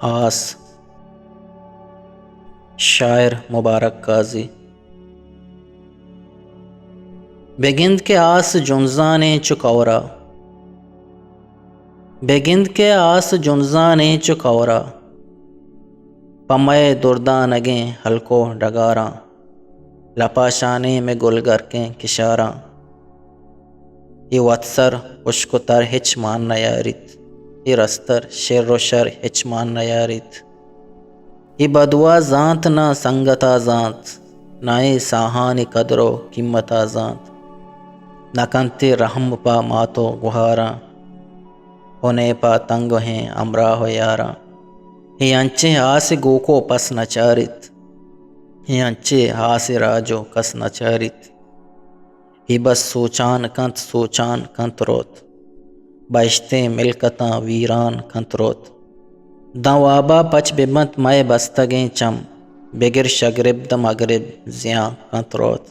आस। शायर मुबारक काजी। बेगिंद के आस जुनजाने चुकौरा, बेगिंद के आस जुनजाने चुकौरा, पमय दुर्दा नगें हल्को डगारा, लपाशाने में गुलगर के किशारा। ये वत्सर उश्कुतर हिच मान नयारित, ये रस्तर शेर शर हिच मान नयारित। ये बदुआ जात ना संगता जात, नाए साहानी कदरो कीमता जात। नकंते रहम पा मातो गुहारा, होने पा तंग हैं अमरा हो यारा। ये अंचे आस गोको पस नचारित, ये अंचे आस राजो कस नचारित। ही बस सोचान कंत रोत, बशते मिलकता वीरान कंत रोत। दवाबा पच बिमत मय बस्तगें चम, बेगिर शगरिब द मगरिब जिया कंत रोत।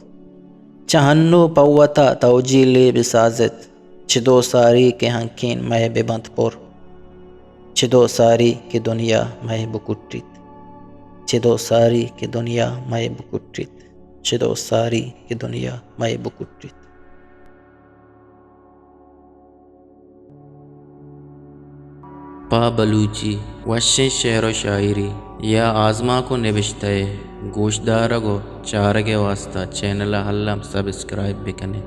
चहन्नु पौवता तौजीले बिसाजित, छिदो सारी के हंकीन मय बिबंतपुर। छिदो सारी की दुनिया मय बुकुट्टित, छिदो सारी की दुनिया मय बुकुट्टित, छिदो सारी की दुनिया मय बुकुट्टित। पा बलूची वश्य शेर व शायरी या आज़मा को निविश्ते गोशदार गो चारगे वास्ता चैनल हल्लम सब्सक्राइब भी कने।